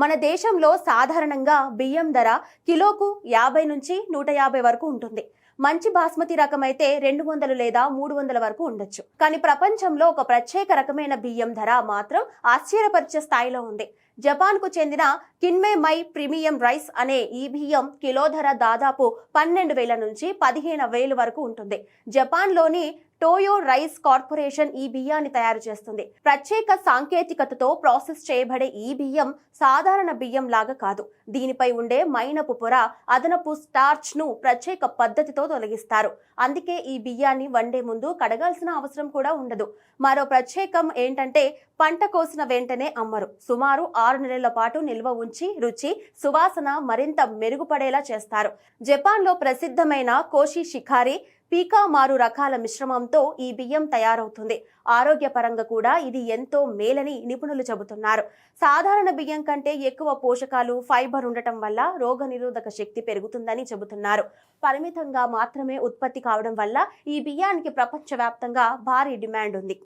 మన దేశంలో సాధారణంగా బియ్యం ధర కిలోకు 50 నుంచి 150 వరకు ఉంటుంది. మంచి బాస్మతి రకం అయితే 200 లేదా 300 వరకు ఉండొచ్చు. కానీ ప్రపంచంలో ఒక ప్రత్యేక రకమైన బియ్యం ధర మాత్రం ఆశ్చర్యపరిచే స్థాయిలో ఉంది. జపాన్ కు చెందిన కిన్మే మై ప్రీమియం రైస్ అనే ఈ బియ్యం కిలో ధర దాదాపు 12,000 నుంచి 15,000 వరకు ఉంటుంది. జపాన్ లోని టోయో రైస్ కార్పొరేషన్ ఈ బియ్యాన్ని తయారు చేస్తుంది. ప్రత్యేక సాంకేతికతతో ప్రాసెస్ చేయబడే ఈ బియ్యం సాధారణ బియ్యం లాగా కాదు. దీనిపై ఉండే మైనపు పొర అదనపు స్టార్చ్ ను ప్రత్యేక పద్ధతితో తొలగిస్తారు. అందుకే ఈ బియ్యాన్ని వండే ముందు కడగాల్సిన అవసరం కూడా ఉండదు. మరో ప్రత్యేకం ఏంటంటే పంట కోసిన వెంటనే అమ్మరు. సుమారు 6 నెలల పాటు నిల్వ ఉంచి రుచి, సువాసన మరింత మెరుగుపడేలా చేస్తారు. జపాన్ లో ప్రసిద్ధమైన కోషి షికారి, పీకా మారు రకాల మిశ్రమంతో ఈ బియ్యం తయారవుతుంది. ఆరోగ్యపరంగా కూడా ఇది ఎంతో మేలని నిపుణులు చెబుతున్నారు. సాధారణ బియ్యం కంటే ఎక్కువ పోషకాలు, ఫైబర్ ఉండటం వల్ల రోగనిరోధక శక్తి పెరుగుతుందని చెబుతున్నారు. పరిమితంగా మాత్రమే ఉత్పత్తి కావడం వల్ల ఈ బియ్యానికి ప్రపంచవ్యాప్తంగా భారీ డిమాండ్ ఉంది.